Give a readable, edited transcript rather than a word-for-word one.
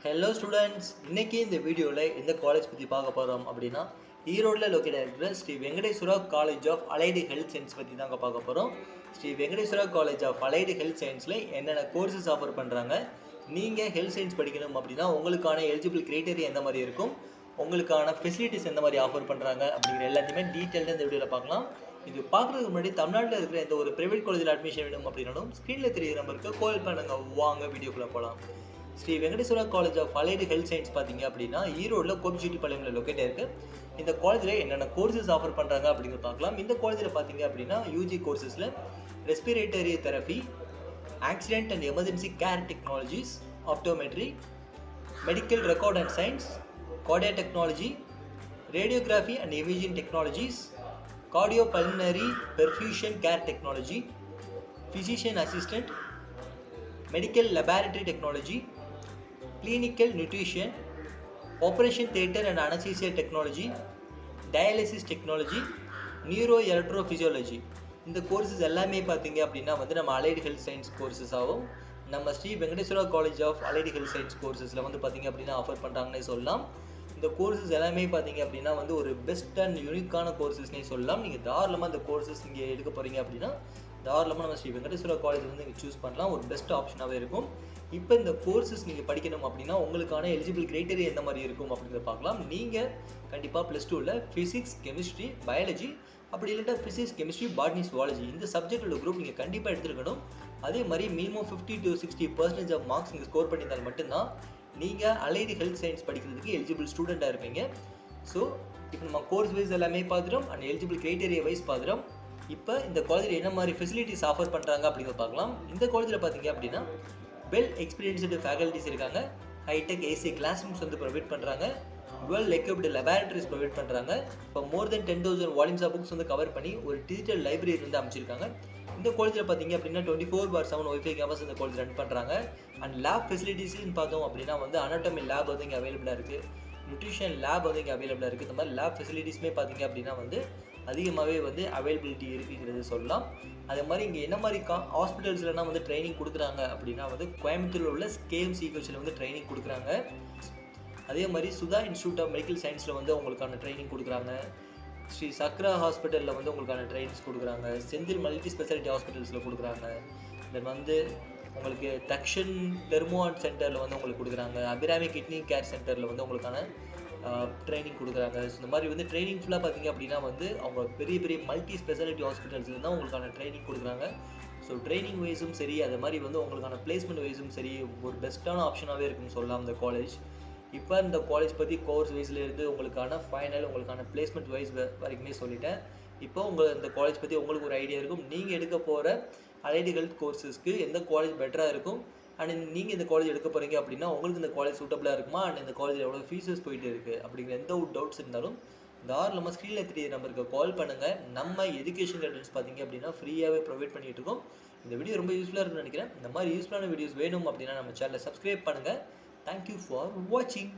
Hello students, இன்னைக்கு இந்த வீடியோவில் எந்த காலேஜ் பற்றி பார்க்க போகிறோம் அப்படின்னா ஈரோடில் லொக்கேட் இருக்கிற Sri Venkateswara college of allied health science பற்றி தாங்க பார்க்க போகிறோம். Sri Venkateswara college of allied health சயின்ஸில் என்னென்ன கோர்சஸ் ஆஃபர் பண்ணுறாங்க, நீங்கள் ஹெல்த் சயின்ஸ் படிக்கணும் அப்படின்னா உங்களுக்கான எலிஜிபிள் கிரைட்டீரியா எந்த மாதிரி இருக்கும், உங்களுக்கான ஃபெசிலிட்டிஸ் எந்த மாதிரி ஆஃபர் பண்ணுறாங்க அப்படிங்கிற எல்லாத்தையுமே டீட்டெயிலாக இந்த வீடியோவில் பார்க்கலாம். இது பார்க்குறதுக்கு முன்னாடி தமிழ்நாட்டில் இருக்கிற எந்த ஒரு ப்ரைவேட் காலேஜில் அட்மிஷன் வேணும் அப்படின்னாலும் ஸ்க்ரீனில் தெரிகிற நம்பருக்கு கால் பண்ணுங்க. வாங்க வீடியோக்குள்ளே போகலாம். Sri Venkateswara college of allied health science பார்த்தீங்க அப்படின்னா ஈரோடில் கோபிச்செட்டிப்பாளையம்ல லொக்கேட் இருக்கு. இந்த காலேஜில் என்னென்ன கோர்சஸ் ஆஃபர் பண்ணுறாங்க அப்படிங்கிறத பார்க்கலாம். இந்த காலேஜில் பார்த்தீங்க அப்படின்னா யூஜி கோர்சஸில் respiratory therapy, accident and emergency care technologies, optometry, medical record and science, cardiac technology, radiography and imaging technologies, cardiopulmonary perfusion care technology, physician assistant, medical laboratory technology, clinical nutrition, operation theatre and anesthesia technology, dialysis technology, neuro electrophysiology. இந்த courses எல்லாமே பார்த்தீங்க அப்படின்னா நம்ம allied health science courses ஆகும். நம்ம Sri Venkateswara college of allied health science கோர்சஸில் பார்த்தீங்க அப்படின்னா ஆஃபர் பண்ணுறாங்கன்னே சொல்லலாம். இந்த கோர்சஸ் எல்லாமே பார்த்தீங்க அப்படின்னா ஒரு பெஸ்ட் அண்ட் யூனிக்கான கோர்சஸ்னே சொல்லலாம். நீங்கள் தாராளமாக இந்த கோர்சஸ் நீங்கள் எடுக்க போகிறீங்க அப்படின்னா தாராளமாக நம்ம ஸ்ரீ வெங்கடேஸ்வரா காலேஜ் நீங்கள் சூஸ் பண்ணலாம். ஒரு பெஸ்ட் ஆப்ஷனாகவே இருக்கும். இப்போ இந்த கோர்சஸ் நீங்கள் படிக்கணும் அப்படின்னா உங்களுக்கான எலிஜிபிள் கிரைட்டீரியா எந்த மாதிரி இருக்கும் அப்படிங்கிறத பார்க்கலாம். நீங்கள் கண்டிப்பாக +2ல் ஃபிசிக்ஸ், கெமிஸ்ட்ரி, பயாலஜி, அப்படி இல்லைன்னா ஃபிசிக்ஸ், கெமிஸ்ட்ரி, பாட்னி, ஜுவாலஜி இந்த சப்ஜெக்டோட குரூப் நீங்கள் கண்டிப்பாக எடுத்துருக்கணும். அதே மாதிரி மினிமம் 50 to 60% ஆஃப் மார்க்ஸ் நீங்கள் ஸ்கோர் பண்ணியிருந்தால் மட்டும்தான் நீங்கள் அலைடு ஹெல்த் சயின்ஸ் படிக்கிறதுக்கு எலிஜிபிள் ஸ்டூடெண்ட்டாக இருப்பீங்க. ஸோ இப்போ நம்ம கோர்ஸ் வைஸ் எல்லாமே பார்த்துட்டோம் அண்ட் எலிஜிபிள் கிரைட்டீரியா வைஸ் பார்த்துட்டோம். இப்போ இந்த காலேஜில் என்ன மாதிரி ஃபெசிலிட்டிஸ் ஆஃபர் பண்ணுறாங்க அப்படிங்கிறத பார்க்கலாம். இந்த காலேஜில் பார்த்தீங்க அப்படின்னா வெல் எக்ஸ்பீரியன்ஸ்டு ஃபேக்கல்ட்டிஸ் இருக்காங்க. Hitech AC class rooms provide பண்ணுறாங்க. வெல் எக்யூப்டு லெபார்டரிஸ் ப்ரொவைட் பண்ணுறாங்க. இப்போ more than 10,000 volumes of books cover பண்ணி ஒரு டிஜிட்டல் லைப்ரரி அமைச்சிருக்காங்க. இந்த காலேஜில் பார்த்தீங்க அப்படின்னா 24/7 ஒய்ஃபை கேம்பஸ் இந்த காலேஜ் ரன் பண்ணுறாங்க. அண்ட் லேப் ஃபெசிலிட்டிஸ்ன்னு பார்த்தோம் அப்படின்னா அனாட்டமி லேப் இங்கே அவைலபிளாக இருக்குது. நியூட்ரிஷன் லேப் இங்கே அவைலபிளாக இருக்குது. இந்த மாதிரி லேப் ஃபெசிலிட்டிஸுமே பார்த்தீங்க அப்படின்னா அதிகமாகவே அவைலபிலிட்டி இருக்குங்கிறது சொல்லலாம். அதே மாதிரி இங்கே என்ன மாதிரி ஹாஸ்பிட்டல்ஸ்லாம் ட்ரைனிங் கொடுக்குறாங்க அப்படின்னா கோயம்புத்தூரில் உள்ள KMC கோச்சில் ட்ரைனிங் கொடுக்குறாங்க. அதே மாதிரி சுதா இன்ஸ்டியூட் ஆஃப் மெடிக்கல் சயின்ஸில் உங்களுக்கான ட்ரைனிங் கொடுக்குறாங்க. ஸ்ரீ சக்ரா ஹாஸ்பிட்டலில் உங்களுக்கான ட்ரைனிங்ஸ் கொடுக்குறாங்க. செந்தில் மல்டி ஸ்பெஷாலிட்டி ஹாஸ்பிட்டல்ஸில் கொடுக்குறாங்க. தென் உங்களுக்கு தக்ஷன் டெர்மோ சென்டரில் உங்களுக்கு கொடுக்குறாங்க. அபிராமி கிட்னி கேர் சென்டரில் உங்களுக்கான ட்ரைனிங் கொடுக்குறாங்க. ஸோ இந்த மாதிரி ட்ரைனிங் ஃபுல்லாக பார்த்தீங்க அப்படின்னா அவங்க பெரிய பெரிய மல்டி ஸ்பெஷாலிட்டி ஹாஸ்பிட்டல்ஸில் தான் உங்களுக்கான ட்ரைனிங் கொடுக்குறாங்க. ஸோ ட்ரைனிங் வைஸும் சரி, அது மாதிரி உங்களுக்கான பிளேஸ்மெண்ட் வைஸும் சரி ஒரு பெஸ்ட்டான ஆப்ஷனாகவே இருக்குன்னு சொல்லலாம் இந்த காலேஜ். இப்போ இந்த காலேஜ் பற்றி கோர்ஸ் வைஸ்லேருந்து உங்களுக்கான ஃபைனல் உங்களுக்கான பிளேஸ்மெண்ட் வைஸ் வரைக்குமே சொல்லிட்டேன். இப்போ இந்த காலேஜ் பற்றி உங்களுக்கு ஒரு ஐடியா இருக்கும். நீங்கள் எடுக்க போகிற அலைடு ஹெல்த் கோர்சஸ்க்கு எந்த காலேஜ் பெட்டராக இருக்கும் அண்ட் நீங்கள் இந்த காலேஜ் எடுக்க போகிறீங்க அப்படின்னா உங்களுக்கு இந்த காலேஜ் சூட்டபிளாக இருக்குமா அண்ட் இந்த காலேஜில் எவ்வளோ ஃபீஸஸ் போயிட்டு இருக்குது அப்படிங்கிற எந்த ஒரு டவுட்ஸ் இருந்தாலும் தாராளமாக ஸ்க்ரீனில் தெரிய நம்பருக்கு கால் பண்ணுங்கள். நம்ம எஜுகேஷன் கைடன்ஸ் பார்த்தீங்க அப்படின்னா ஃப்ரீயாகவே ப்ரொவைட் பண்ணிகிட்டு இருக்கோம். இந்த வீடியோ ரொம்ப யூஸ்ஃபுல்லாக இருக்குன்னு நினைக்கிறேன். இந்த மாதிரி யூஸ்ஃபுல்லான வீடியோஸ் வேணும் அப்படின்னா நம்ம சேனலை சப்ஸ்கிரைப் பண்ணுங்கள். தேங்க்யூ ஃபார் வாட்சிங்.